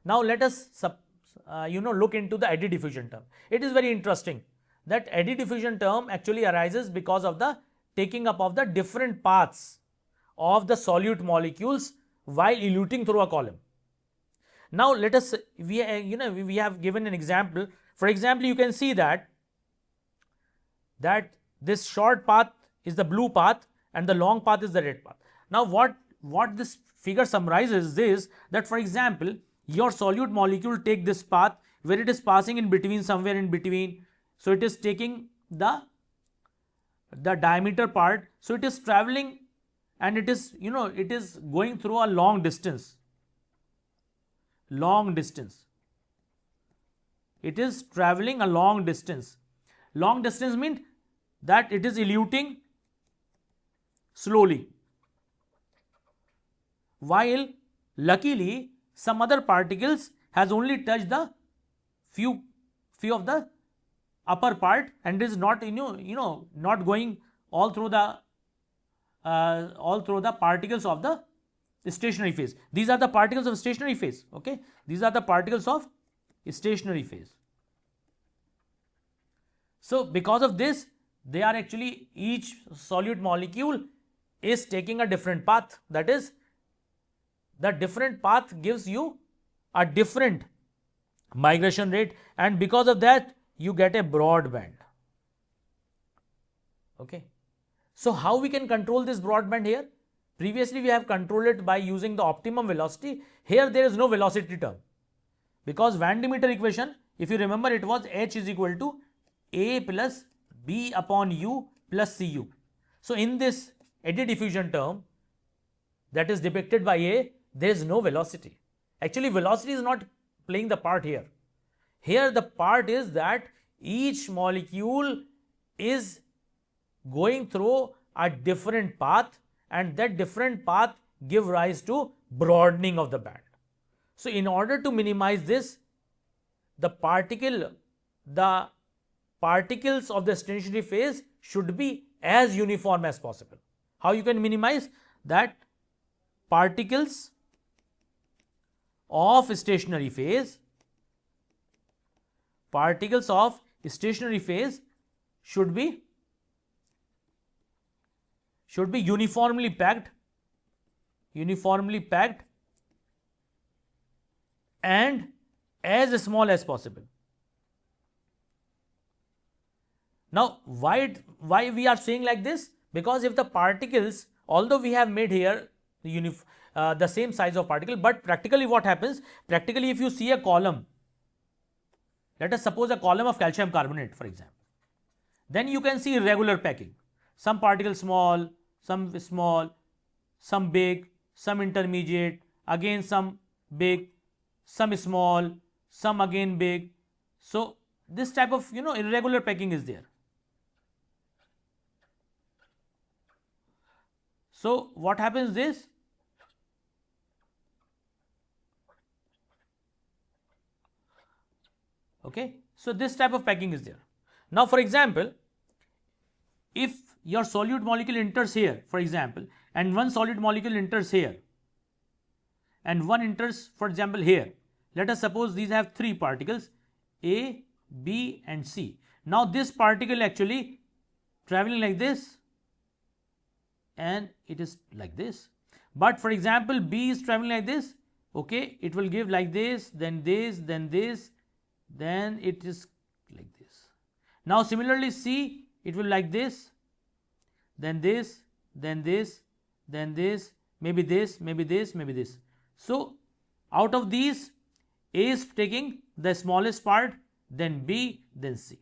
Now let us look into the eddy diffusion term. It is very interesting that eddy diffusion term actually arises because of the taking up of the different paths of the solute molecules while eluting through a column. Now let us we have given an example. For example, you can see that this short path is the blue path and the long path is the red path. Now what this figure summarizes is that, for example, your solute molecule take this path where it is passing in between, somewhere in between. So it is taking the diameter part. So it is traveling and it is it is going through a long distance. It is traveling a long distance. Long distance means that it is eluting slowly, while luckily some other particles has only touched the few of the upper part and is not not going all through the particles of the stationary phase. These are the particles of stationary phase. Okay, these are the particles of stationary phase. So because of this, they are actually, each solute molecule is taking a different path. That is, the different path gives you a different migration rate, and because of that you get a broad band. Okay, so how we can control this broad band here? Previously we have controlled it by using the optimum velocity. Here there is no velocity term, because Van de Meter equation, if you remember, it was H is equal to A plus B upon U plus Cu. So in this eddy diffusion term that is depicted by A, there is no velocity. Actually velocity is not playing the part here. Here the part is that each molecule is going through a different path, and that different path give rise to broadening of the band. So in order to minimize this, the particles of the stationary phase should be as uniform as possible. How you can minimize that? Particles of stationary phase should be uniformly packed and as small as possible. Now why we are saying like this? Because if the particles, although we have made here the same size of particle, but practically what happens? Practically, if you see a column, let us suppose a column of calcium carbonate, for example, then you can see irregular packing. Some particles small, some big, some intermediate, again some big, some small, some again big. So this type of irregular packing is there. So what happens is, okay, so this type of packing is there. Now for example, if your solute molecule enters here, for example, and one solute molecule enters here and one enters, for example, here, let us suppose these have three particles, A, B and C. Now this particle actually traveling like this and it is like this, but for example B is traveling like this. Okay, it will give like this, then this, then this, then it is like this. Now similarly C, it will like this, then this, then this, then this, maybe this, maybe this, maybe this. So out of these, A is taking the smallest part, then B, then C.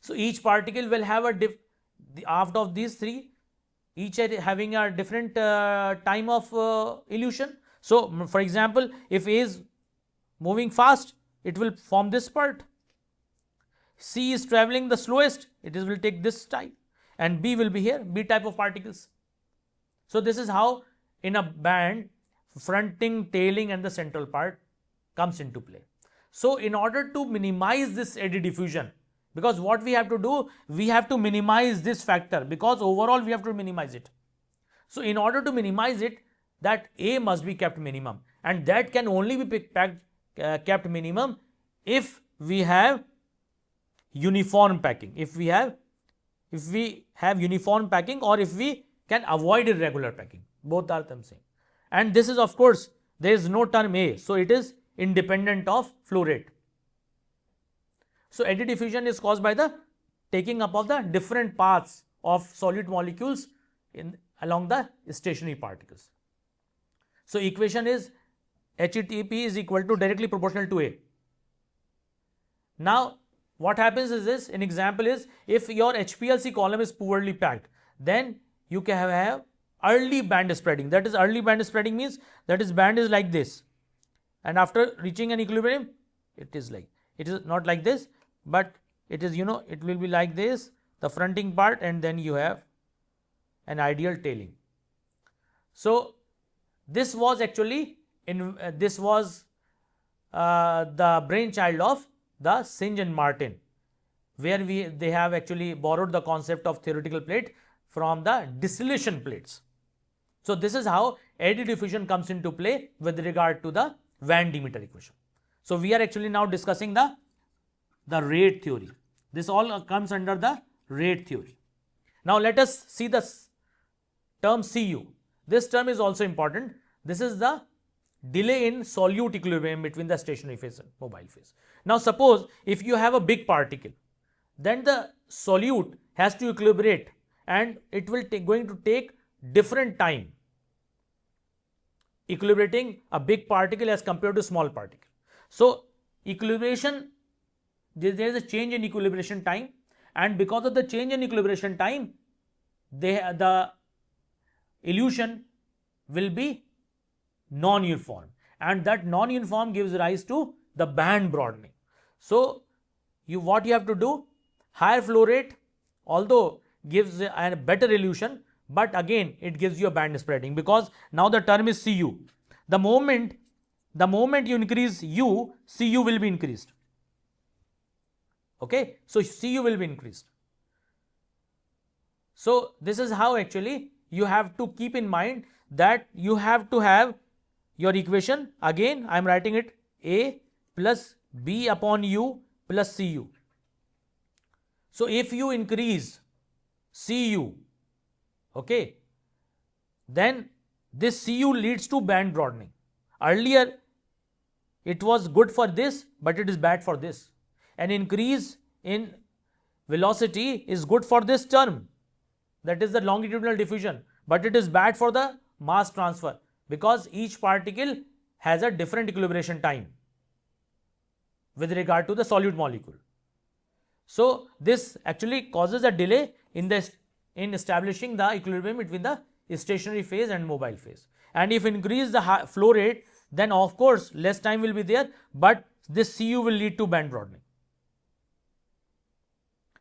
So each particle will have out of these three, each are having a different time of elution. So for example, if A is moving fast, it will form this part. C is traveling the slowest, it will take this time, and B will be here, B type of particles. So this is how in a band, fronting, tailing and the central part comes into play. So in order to minimize this eddy diffusion, because what we have to do, we have to minimize this factor, because overall we have to minimize it. So in order to minimize it, that A must be kept minimum, and that can only be kept minimum if we have uniform packing. If we have uniform packing, or if we can avoid irregular packing, both are the same. And this is, of course, there is no term A, so it is independent of flow rate. So eddy diffusion is caused by the taking up of the different paths of solute molecules along the stationary particles. So equation is HETP is equal to directly proportional to A. Now what happens is this, an example is, if your HPLC column is poorly packed, then you can have early band spreading. That is, early band spreading means that is band is like this, and after reaching an equilibrium it is not like this, but it is, it will be like this, the fronting part, and then you have an ideal tailing. So this was actually the brainchild of the Singe and Martin, where they have actually borrowed the concept of theoretical plate from the distillation plates. So this is how eddy diffusion comes into play with regard to the Van Demeter equation. So we are actually now discussing the rate theory. This all comes under the rate theory. Now let us see the term Cu. This term is also important. This is the delay in solute equilibrium between the stationary phase and mobile phase. Now suppose if you have a big particle, then the solute has to equilibrate, and it will going to take different time equilibrating a big particle as compared to small particle. So equilibration, there is a change in equilibration time, and because of the change in equilibration time, the elution will be non-uniform, and that non-uniform gives rise to the band broadening. So what you have to do, higher flow rate although gives a better elution, but again it gives you a band spreading, because now the term is Cu. The moment you increase U, Cu will be increased. Okay, so Cu will be increased. So this is how actually you have to keep in mind that you have to have your equation. Again I am writing it A plus B upon U plus Cu. So if you increase Cu, okay, then this Cu leads to band broadening. Earlier it was good for this, but it is bad for this. An increase in velocity is good for this term, that is the longitudinal diffusion, but it is bad for the mass transfer, because each particle has a different equilibration time with regard to the solute molecule. So this actually causes a delay in establishing the equilibrium between the stationary phase and mobile phase. And if increase the flow rate, then of course less time will be there, but this Cu will lead to band broadening.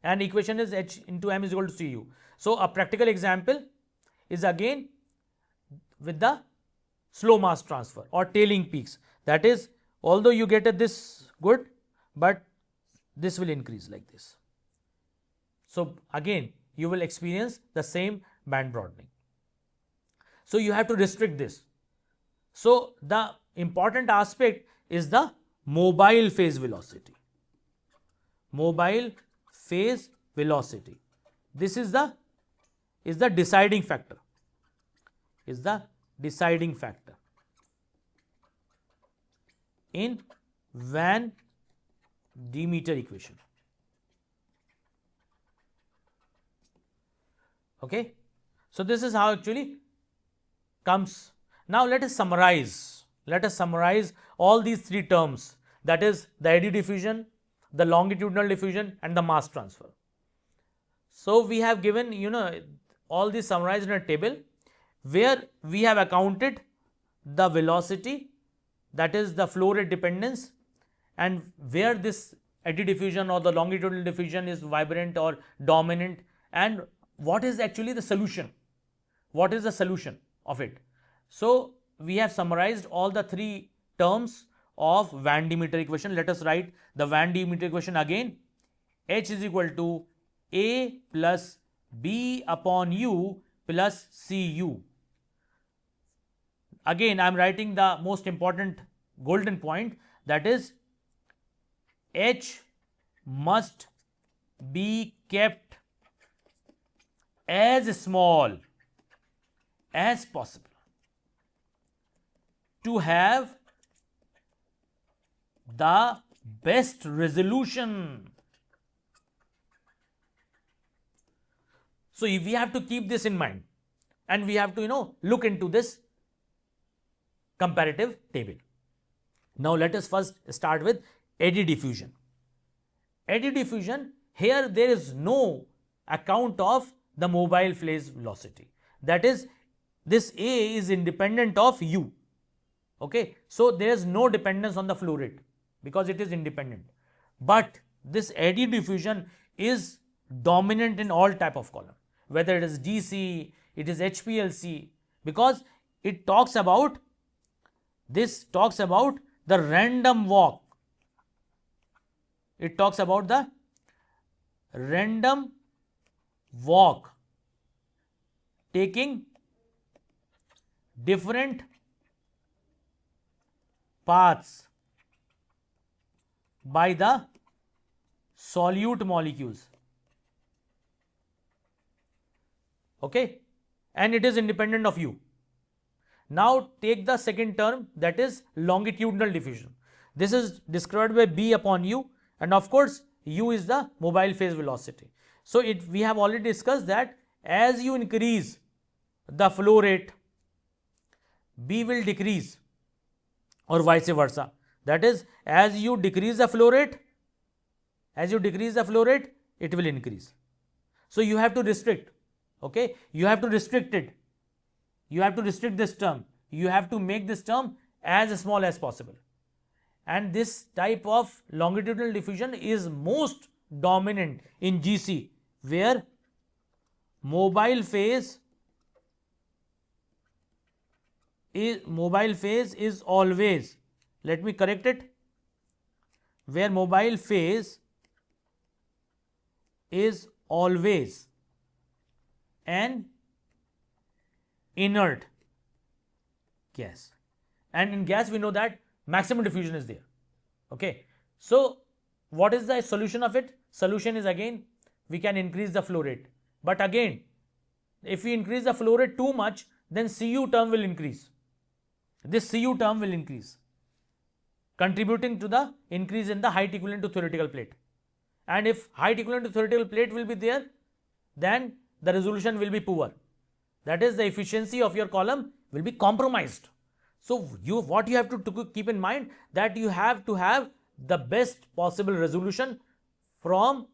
And equation is H into M is equal to Cu. So a practical example is again with the slow mass transfer or tailing peaks. That is, although you get this good, but this will increase like this. So again you will experience the same band broadening. So you have to restrict this. So the important aspect is the mobile phase velocity. Mobile phase velocity. This is the deciding factor. Is the deciding factor in Van Demeter equation. Okay. So this is how actually comes. Now let us summarize. Let us summarize all these three terms, that is the eddy diffusion, the longitudinal diffusion, and the mass transfer. So we have given all these summarized in a table where we have accounted the velocity, that is the flow rate dependence, and where this eddy diffusion or the longitudinal diffusion is vibrant or dominant, and what is actually the solution. What is the solution of it? So we have summarized all the three terms of Van Demeter equation. Let us write the Van Demeter equation again. H is equal to A plus B upon U plus Cu. again I am writing the most important golden point, that is H must be kept as small as possible to have the best resolution. So if we have to keep this in mind, and we have to look into this comparative table. Now let us first start with eddy diffusion. Eddy diffusion, here there is no account of the mobile phase velocity, that is this A is independent of U. Okay, so there is no dependence on the flow rate because it is independent, but this eddy diffusion is dominant in all type of column, whether it is DC, it is HPLC, because it talks about the random walk. It talks about the random walk taking different paths by the solute molecules. Okay, and it is independent of U. Now take the second term, that is longitudinal diffusion. This is described by B upon U, and of course U is the mobile phase velocity. So we have already discussed that as you increase the flow rate, B will decrease, or vice versa. That is, as you decrease the flow rate, it will increase. So you have to restrict. Okay, you have to restrict it. You have to restrict this term. You have to make this term as small as possible. And this type of longitudinal diffusion is most dominant in GC, where mobile phase is always, let me correct it, where mobile phase is always an inert gas, and in gas we know that maximum diffusion is there. Okay, so what is the solution of it? Solution is, again, we can increase the flow rate, but again if we increase the flow rate too much, then Cu term will increase. This Cu term will increase, contributing to the increase in the height equivalent to theoretical plate. And if height equivalent to theoretical plate will be there, then the resolution will be poor. That is, the efficiency of your column will be compromised. So what you have to keep in mind, that you have to have the best possible resolution from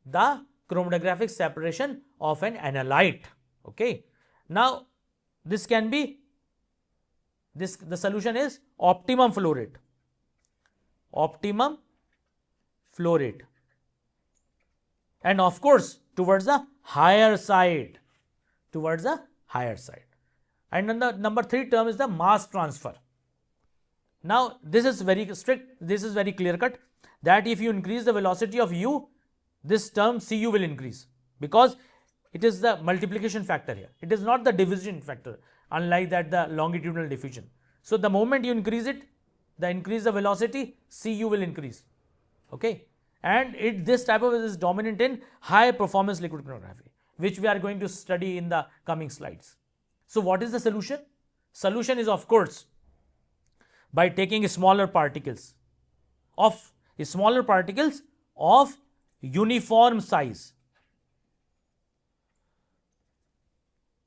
the chromatographic separation of an analyte. Okay, now this can be the solution is optimum flow rate. Optimum flow rate, and of course towards the higher side. And then the number 3 term is the mass transfer. Now this is very strict, this is very clear cut, that if you increase the velocity of U, this term Cu will increase, because it is the multiplication factor here. It is not the division factor, unlike that the longitudinal diffusion. So the moment you increase it, increase the velocity, Cu will increase. Okay, and this type of is dominant in high performance liquid chromatography, which we are going to study in the coming slides. So what is the solution? Solution is, of course, by taking smaller particles of uniform size.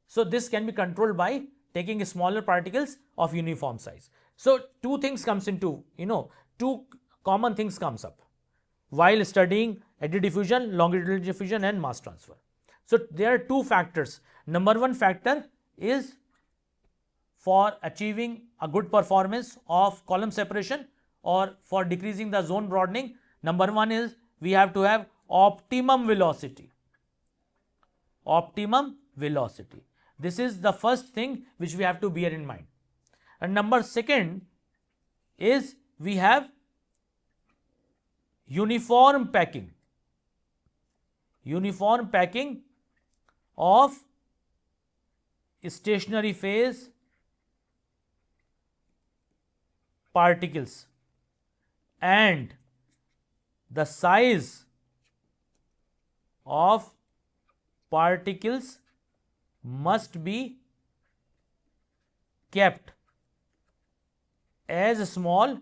So this can be controlled by taking smaller particles of uniform size. So two common things comes up while studying eddy diffusion, longitudinal diffusion, and mass transfer. So there are two factors. Number 1 factor is for achieving a good performance of column separation or for decreasing the zone broadening. Number 1 is we have to have optimum velocity. Optimum velocity. This is the first thing which we have to bear in mind. And number 2 is we have uniform packing. Uniform packing of stationary phase particles and the size of particles must be kept as small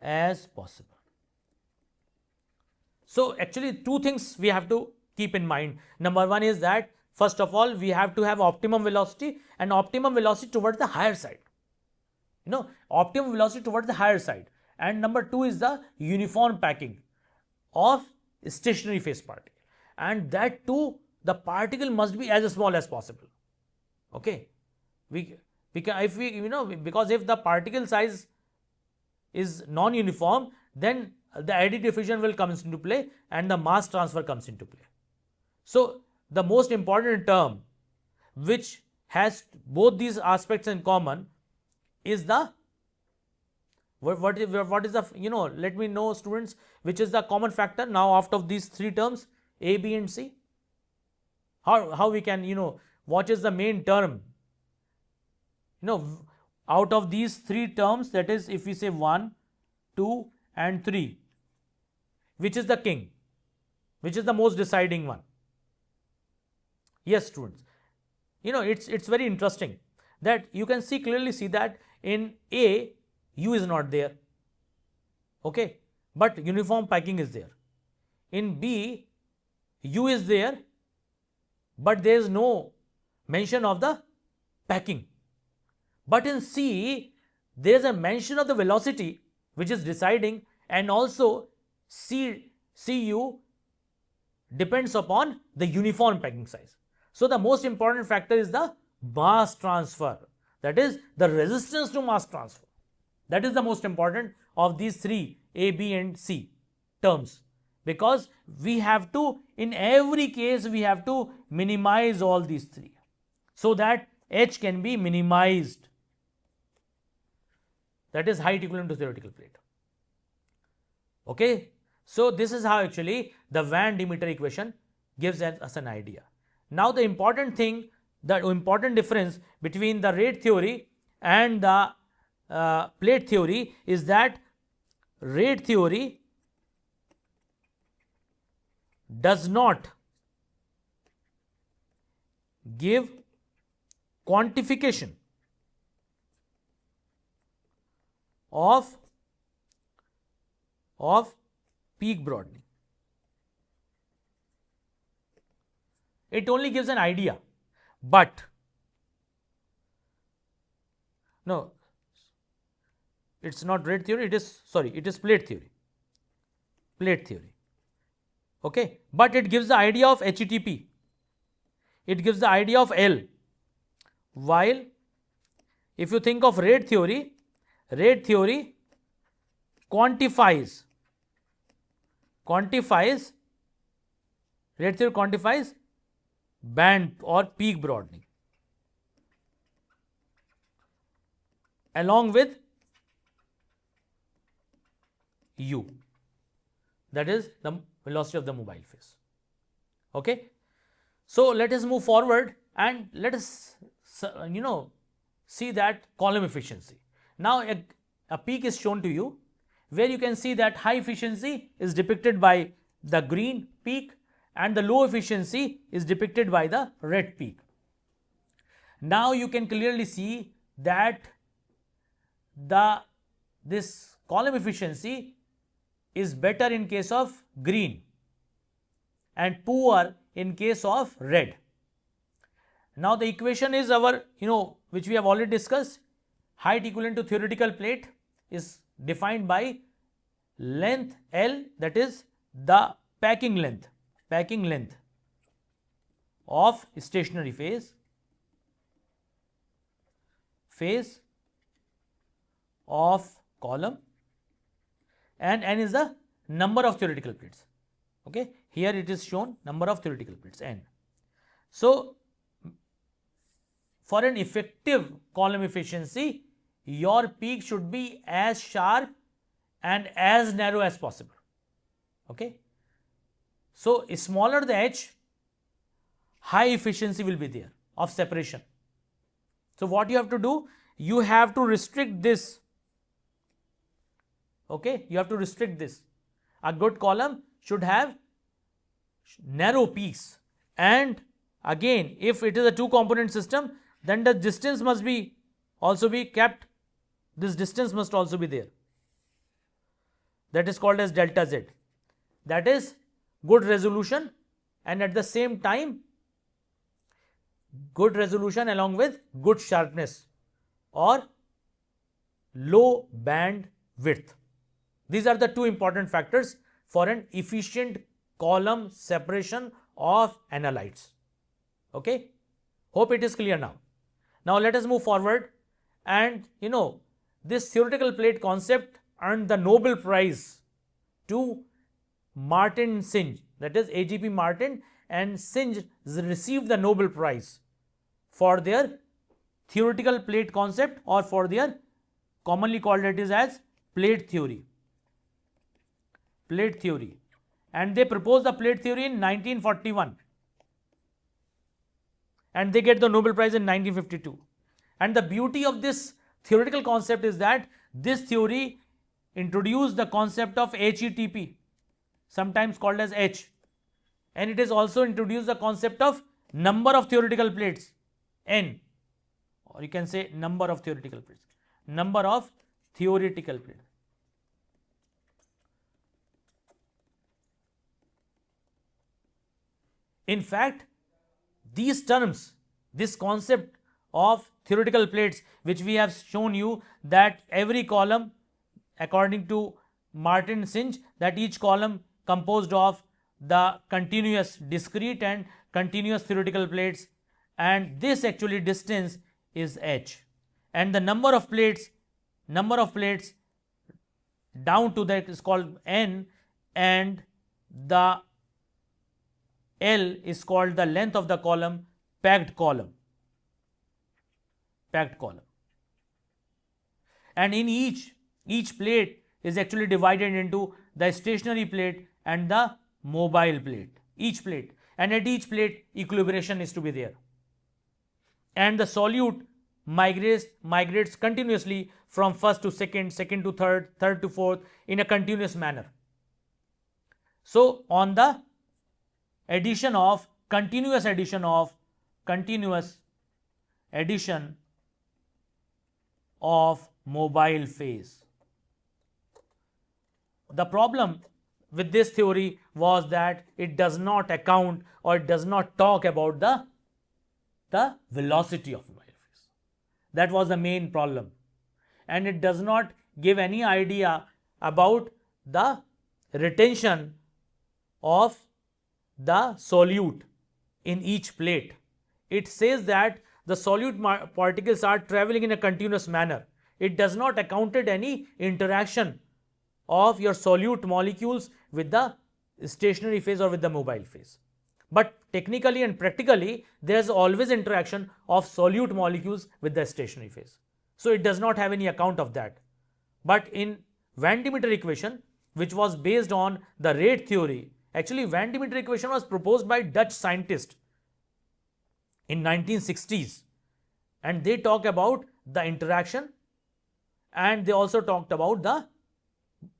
as possible. So actually two things we have to keep in mind. Number one is that first of all we have to have optimum velocity, and optimum velocity towards the higher side. Optimum velocity towards the higher side. And number two is the uniform packing of stationary phase particle, and that too the particle must be as small as possible. Okay, we can, if we because if the particle size is non-uniform, then the eddy diffusion will come into play and the mass transfer comes into play. So the most important term which has both these aspects in common is the what is the let me know, students, which is the common factor now out of these three terms A, B and C. How we can what is the main term out of these three terms, that is if we say 1, 2 and 3, which is the king, which is the most deciding one? Yes, students, it's very interesting that you can clearly see that in A U is not there, okay, but uniform packing is there. In B U is there, but there is no mention of the packing. But in C there is a mention of the velocity which is deciding, and also CU depends upon the uniform packing size. So the most important factor is the mass transfer, that is the resistance to mass transfer. That is the most important of these three A, B and C terms, because we have to, in every case we have to minimize all these three so that H can be minimized, that is height equivalent to theoretical plate. Okay, so this is how actually the Van Demeter equation gives us an idea. Now the important thing, the important difference between the rate theory and the plate theory is that rate theory does not give quantification of peak broadening. It only gives an idea, but no, it's not rate theory, it is plate theory. Okay, but it gives the idea of HETP, it gives the idea of L, while if you think of rate theory quantifies band or peak broadening along with U, that is the velocity of the mobile phase. Okay, so let us move forward and let us see that column efficiency. Now a peak is shown to you where you can see that high efficiency is depicted by the green peak and the low efficiency is depicted by the red peak. Now you can clearly see that this column efficiency is better in case of green and poor in case of red. Now the equation is our which we have already discussed. Height equivalent to theoretical plate is defined by length L, that is the packing length of stationary phase of column, and N is the number of theoretical plates. Okay, here it is shown number of theoretical plates, N. So for an effective column efficiency, your peak should be as sharp and as narrow as possible. Okay, so smaller the H, high efficiency will be there of separation. So what you have to do, you have to restrict this Okay, you have to restrict this. A good column should have narrow peaks, and again, if it is a two component system, then the distance must be also be kept. This distance must also be there. That is called as delta Z. That is good resolution, and at the same time good resolution along with good sharpness or low band width. These are the two important factors for an efficient column separation of analytes. Okay, hope it is clear now. Now let us move forward, and this theoretical plate concept earned the Nobel Prize to Martin Singe, that is AGP Martin and Singe received the Nobel Prize for their theoretical plate concept, or for their commonly called it is as plate theory. Plate theory, and they proposed the plate theory in 1941, and they get the Nobel Prize in 1952. And the beauty of this theoretical concept is that this theory introduced the concept of HETP, sometimes called as H, and it is also introduced the concept of number of theoretical plates, N, or you can say number of theoretical plates, number of theoretical plates. In fact, these terms, this concept of theoretical plates, which we have shown you, that every column, according to Martin Singe, that each column composed of the continuous discrete and continuous theoretical plates, and this actually distance is h, and the number of plates down to that is called n, and the L is called the length of the column, packed column. And in each plate is actually divided into the stationary plate and the mobile plate, each plate, and at each plate equilibration is to be there, and the solute migrates continuously from first to second, second to third, third to fourth in a continuous manner. So on the continuous addition of mobile phase. The problem with this theory was that it does not account, or it does not talk about the velocity of mobile phase. That was the main problem, and it does not give any idea about the retention of the solute in each plate. It says that the solute particles are traveling in a continuous manner. It does not accounted any interaction of your solute molecules with the stationary phase or with the mobile phase. But technically and practically, there is always interaction of solute molecules with the stationary phase. So it does not have any account of that. But in Van de Meter equation, which was based on the rate theory, actually Van de Meter equation was proposed by Dutch scientist in 1960s, and they talk about the interaction, and they also talked about the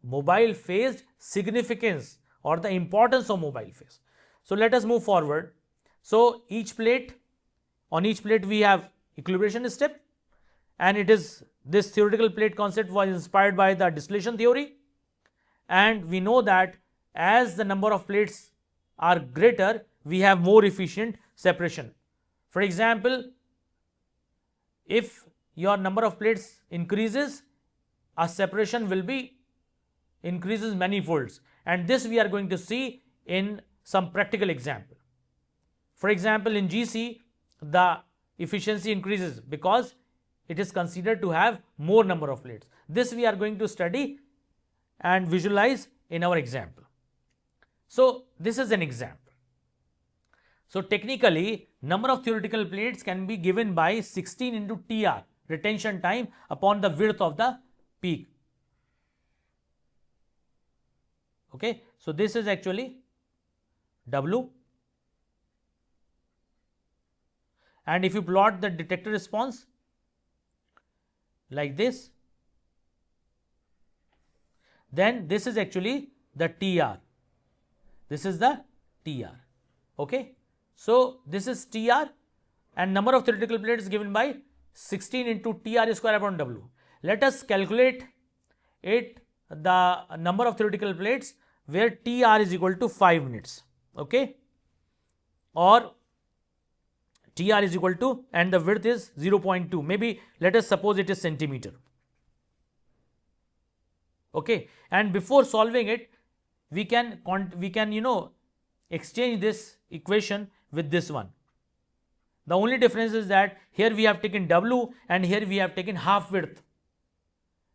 mobile phase significance or the importance of mobile phase. So let us move forward. So on each plate we have equilibration step, and it is this theoretical plate concept was inspired by the distillation theory, and we know that as the number of plates are greater, we have more efficient separation. For example, if your number of plates increases, a separation will be increases many folds, and this we are going to see in some practical example. For example, in GC the efficiency increases because it is considered to have more number of plates. This we are going to study and visualize in our example. So this is an example. So technically, number of theoretical plates can be given by 16 into TR, retention time, upon the width of the peak. Okay, so this is actually W, and if you plot the detector response like this, then this is actually the TR. This is the TR. Okay. So this is TR, and number of theoretical plates given by 16 into TR square upon W. Let us calculate it, the number of theoretical plates where TR is equal to 5 minutes. Okay. Or TR is equal to, and the width is 0.2. Maybe let us suppose it is centimeter. Okay. And before solving it, we can exchange this equation with this one. The only difference is that here we have taken W and here we have taken half width.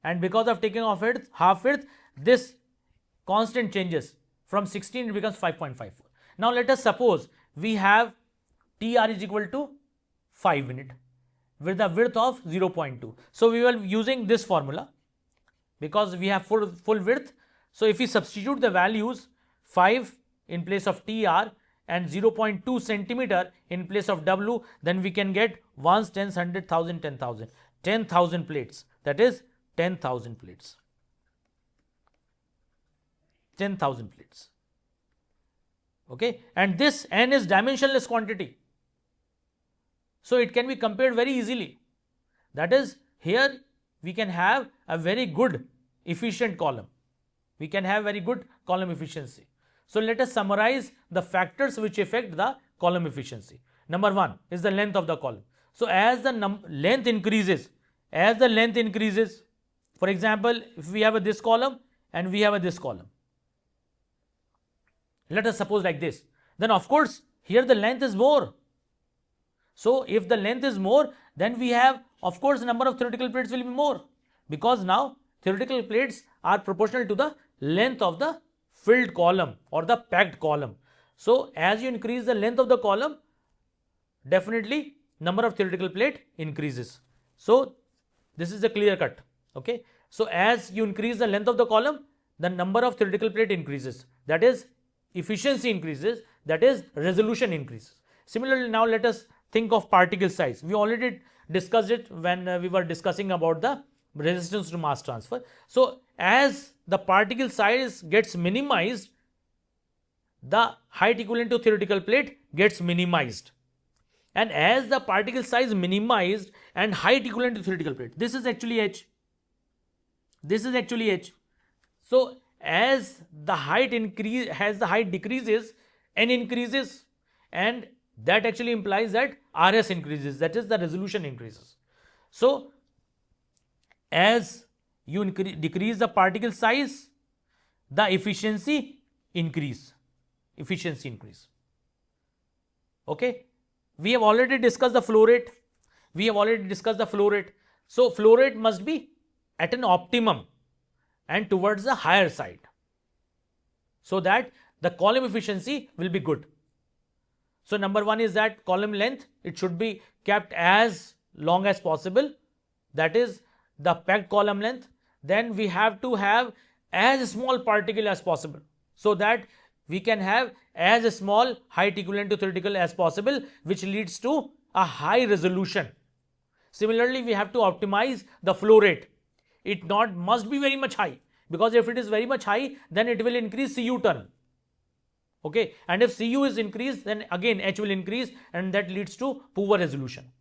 And because of taking off width, half width, this constant changes. From 16 it becomes 5.54. Now let us suppose we have TR is equal to 5 minute with a width of 0.2. So we were using this formula because we have full width. So if we substitute the values, 5 in place of TR and 0.2 centimeter in place of W, then we can get ones, tens, 100,000, 10,000. 10,000 plates. That is 10,000 plates. 10,000 plates. Okay. And this N is dimensionless quantity. So it can be compared very easily. That is, here we can have a very good efficient column. We can have very good column efficiency. So let us summarize the factors which affect the column efficiency. Number 1 is the length of the column. So as the length increases, for example, if we have this column and we have this column, let us suppose like this, then of course here the length is more. So if the length is more, then we have, of course, number of theoretical plates will be more, because now theoretical plates are proportional to the length of the filled column or the packed column. So as you increase the length of the column, definitely number of theoretical plate increases. So this is a clear cut. Okay. So as you increase the length of the column, the number of theoretical plate increases. That is, efficiency increases. That is, resolution increases. Similarly, now let us think of particle size. We already discussed it when we were discussing about the resistance to mass transfer. So as the particle size gets minimized, the height equivalent to theoretical plate gets minimized. And as the particle size minimized and height equivalent to theoretical plate, this is actually h. This is actually h. So as the height decreases, n increases, and that actually implies that RS increases, that is, the resolution increases. So as you decrease the particle size, the efficiency increase. Okay. We have already discussed the flow rate. So flow rate must be at an optimum and towards the higher side, so that the column efficiency will be good. So number 1 is that column length, it should be kept as long as possible. That is the packed column length. Then we have to have as small particle as possible, so that we can have as small height equivalent to theoretical as possible, which leads to a high resolution. Similarly, we have to optimize the flow rate. It must be very much high, because if it is very much high, then it will increase CU term. Okay, and if CU is increased, then again H will increase, and that leads to poor resolution.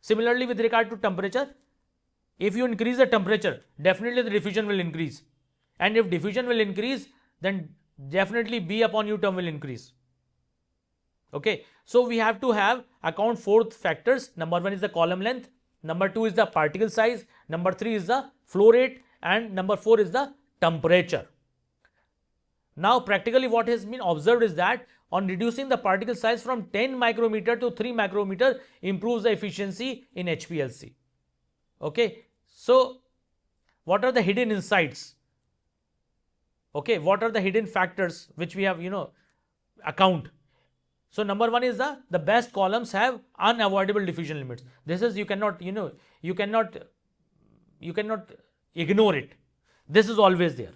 Similarly, with regard to temperature, if you increase the temperature, definitely the diffusion will increase, and if diffusion will increase, then definitely B upon U term will increase. Okay, so we have to account 4 factors. Number 1 is the column length, number 2 is the particle size, number 3 is the flow rate, and number 4 is the temperature. Now practically what has been observed is that on reducing the particle size from 10 micrometer to 3 micrometer improves the efficiency in HPLC. Okay, so what are the hidden insights? Okay, what are the hidden factors which we have account? So number 1 is the best columns have unavoidable diffusion limits. This is, you cannot ignore it. This is always there.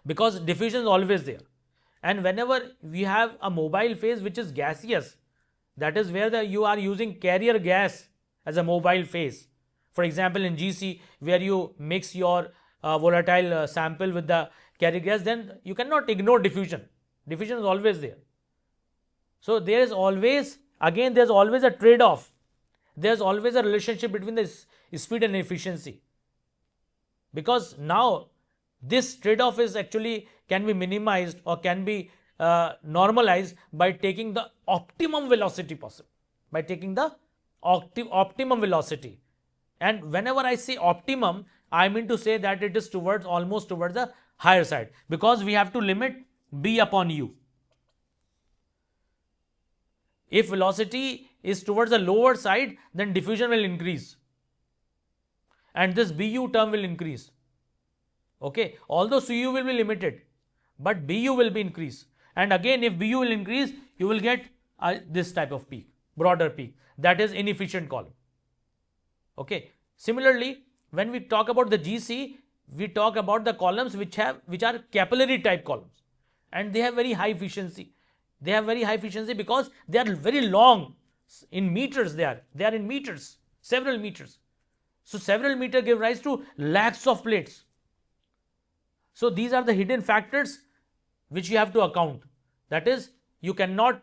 Because diffusion is always there. And whenever we have a mobile phase which is gaseous, that is where you are using carrier gas as a mobile phase. For example, in GC, where you mix your volatile sample with the carrier gas, then you cannot ignore diffusion. Diffusion is always there. So there is always, again, there is always a trade-off. There is always a relationship between the speed and efficiency, because now this trade-off is actually can be minimized or can be normalized by taking the optimum velocity possible, by taking the optimum velocity. And whenever I say optimum, I mean to say that it is towards, almost towards the higher side, because we have to limit B upon U. If velocity is towards the lower side, then diffusion will increase and this BU term will increase. Okay, although CU will be limited, but BU will be increased. And again, if BU will increase, you will get this type of peak, broader peak, that is inefficient column. Okay. Similarly, when we talk about the GC, we talk about the columns which are capillary type columns, and they have very high efficiency. They have very high efficiency because they are very long, in meters they are in meters, several meters. So several meters give rise to lakhs of plates. So these are the hidden factors which you have to account. That is, you cannot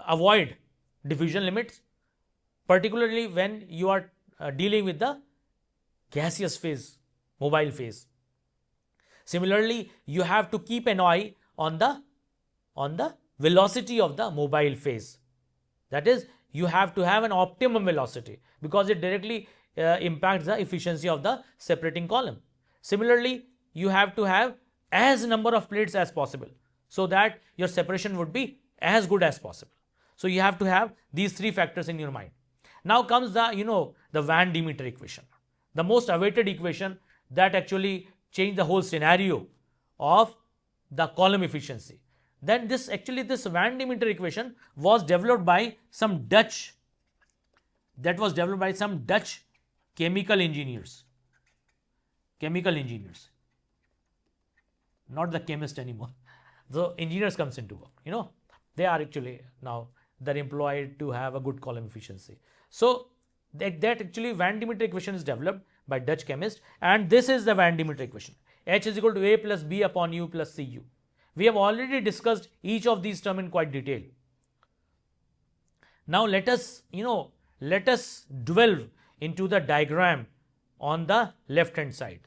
avoid diffusion limits, particularly when you are dealing with the gaseous phase, mobile phase. Similarly, you have to keep an eye on the velocity of the mobile phase. That is, you have to have an optimum velocity, because it directly impacts the efficiency of the separating column. Similarly, you have to have as number of plates as possible, so that your separation would be as good as possible. So you have to have these three factors in your mind. Now comes the the Van Demeter equation, the most awaited equation that actually changed the whole scenario of the column efficiency. Then this Van Demeter equation was developed by some Dutch chemical engineers. Not the chemist anymore. The engineers comes into work. They are actually now they're employed to have a good column efficiency. So that actually Van Demeter equation is developed by Dutch chemist, and this is the Van Demeter equation. H is equal to A plus B upon U plus Cu. We have already discussed each of these terms in quite detail. Now let us delve into the diagram on the left hand side.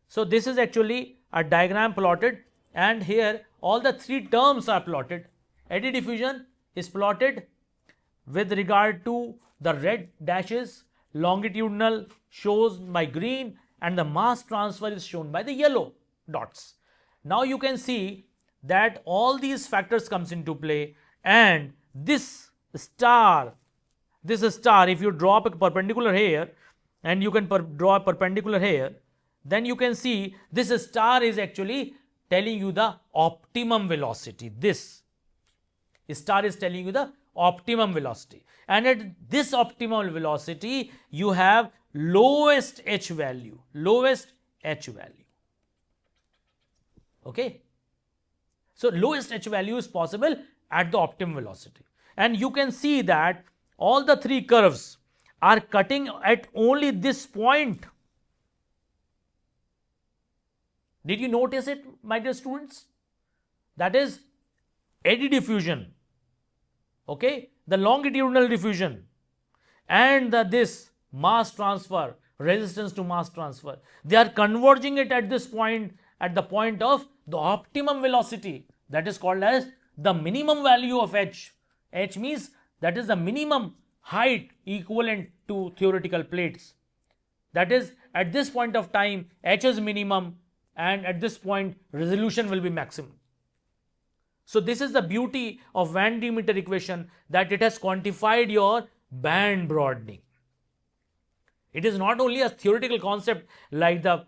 So this is actually a diagram plotted, and here all the three terms are plotted. Eddy diffusion is plotted with regard to the red dashes, longitudinal shows by green, and the mass transfer is shown by the yellow dots. Now you can see that all these factors comes into play, and this star, if you draw a perpendicular here, and you can draw a perpendicular here, then you can see this star is actually telling you the optimum velocity. This star is telling you the optimum velocity, and at this optimal velocity you have lowest H value. Okay. So lowest H value is possible at the optimum velocity, and you can see that all the three curves are cutting at only this point. Did you notice it, my dear students? That is eddy diffusion, okay, the longitudinal diffusion, and this mass transfer, resistance to mass transfer, they are converging it at this point, at the point of the optimum velocity, that is called as the minimum value of H. H means that is the minimum height equivalent to theoretical plates. That is, at this point of time H is minimum, and at this point resolution will be maximum. So this is the beauty of Van Demeter equation, that it has quantified your band broadening. It is not only a theoretical concept like the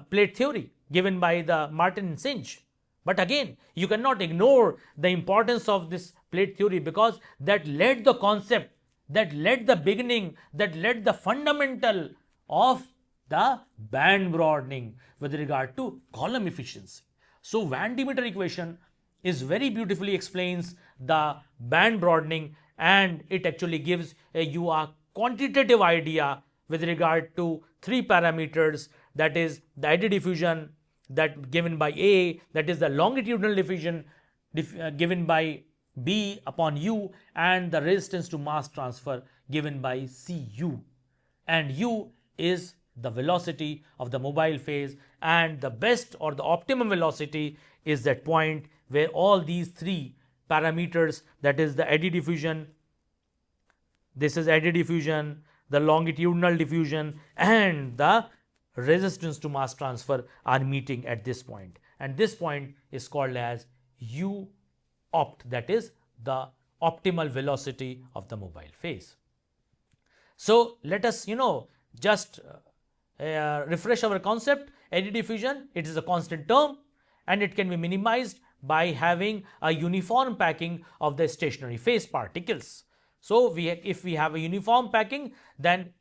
plate theory given by the Martin and Sinch, but again you cannot ignore the importance of this plate theory, because that led the concept, that led the beginning, that led the fundamental of the band broadening with regard to column efficiency. So Van Demeter equation is very beautifully explains the band broadening, and it actually gives you a quantitative idea with regard to three parameters, that is the eddy diffusion that given by A, that is the longitudinal diffusion given by B upon U, and the resistance to mass transfer given by Cu, and U is the velocity of the mobile phase, and the best or the optimum velocity is that point where all these three parameters, that is the eddy diffusion, this is eddy diffusion, the longitudinal diffusion, and the resistance to mass transfer are meeting at this point, and this point is called as U opt, that is the optimal velocity of the mobile phase. So let us just refresh our concept. Eddy diffusion, it is a constant term and it can be minimized by having a uniform packing of the stationary phase particles. So if we have a uniform packing, then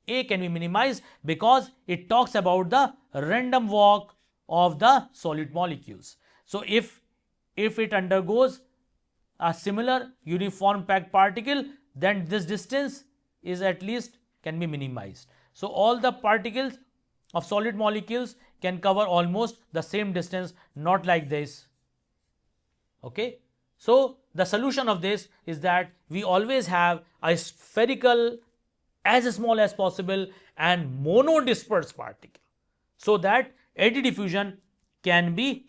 A can be minimized because it talks about the random walk of the solid molecules. So if it undergoes a similar uniform packed particle, then this distance is at least can be minimized. So all the particles of solid molecules can cover almost the same distance, not like this. Okay. So the solution of this is that we always have a spherical, as small as possible, and monodispersed particle, so that eddy diffusion can be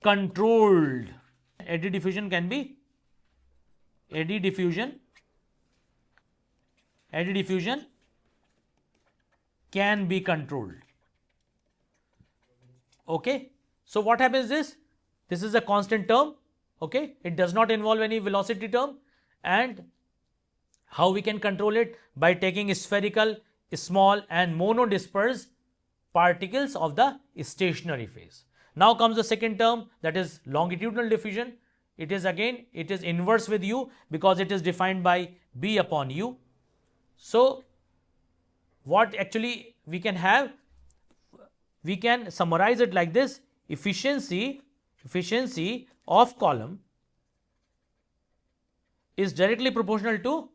controlled. Eddy diffusion can be controlled. Okay. So what happens is, this is a constant term. Okay, it does not involve any velocity term, and how we can control it? By taking spherical, small and monodispersed particles of the stationary phase. Now comes the second term, that is longitudinal diffusion. It is inverse with U because it is defined by B upon U. So what actually we can have? We can summarize it like this: efficiency of column is directly proportional to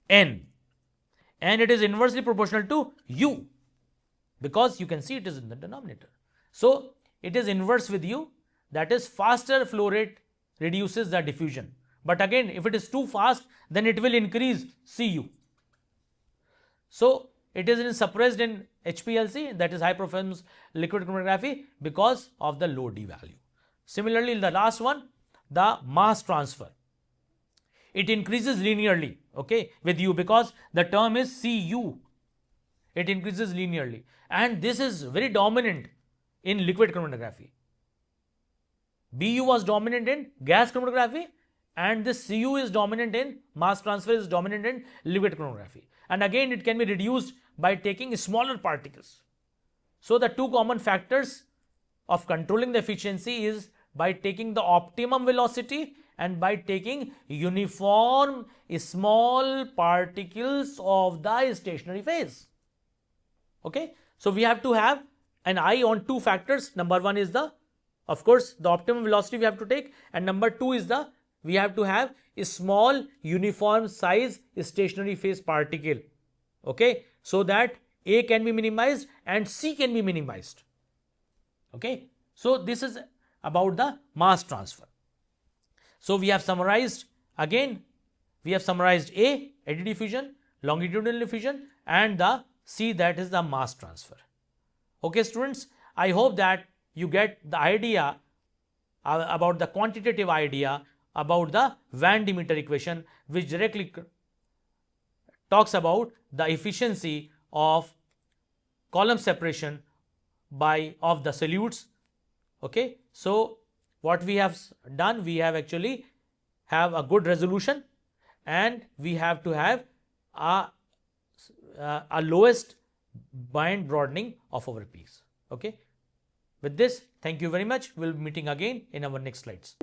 N, and it is inversely proportional to U, because you can see it is in the denominator. So it is inverse with U, that is faster flow rate reduces the diffusion, but again if it is too fast, then it will increase Cu. So it is suppressed in HPLC, that is high performance liquid chromatography, because of the low D value. Similarly, in the last one, the mass transfer, it increases linearly, okay, with U, because the term is Cu. It increases linearly, and this is very dominant in liquid chromatography. Bu was dominant in gas chromatography, and this Cu is dominant in mass transfer, is dominant in liquid chromatography. And again it can be reduced by taking smaller particles. So the two common factors of controlling the efficiency is by taking the optimum velocity and by taking uniform small particles of the stationary phase. Okay. So we have to have an eye on two factors. Number one is of course the optimum velocity we have to take, and number two is we have to have a small uniform size stationary phase particle. Okay. So that A can be minimized and C can be minimized. Okay. So this is about the mass transfer. So we have summarized again, we have summarized A, eddy diffusion, longitudinal diffusion, and the C, that is the mass transfer. Okay students, I hope that you get the idea about the quantitative idea about the Van Demeter equation, which directly talks about the efficiency of column separation of the solutes. Okay. So what we have done, we have actually have a good resolution, and we have to have a lowest band broadening of our peaks. Okay. With this, thank you very much. We'll be meeting again in our next slides.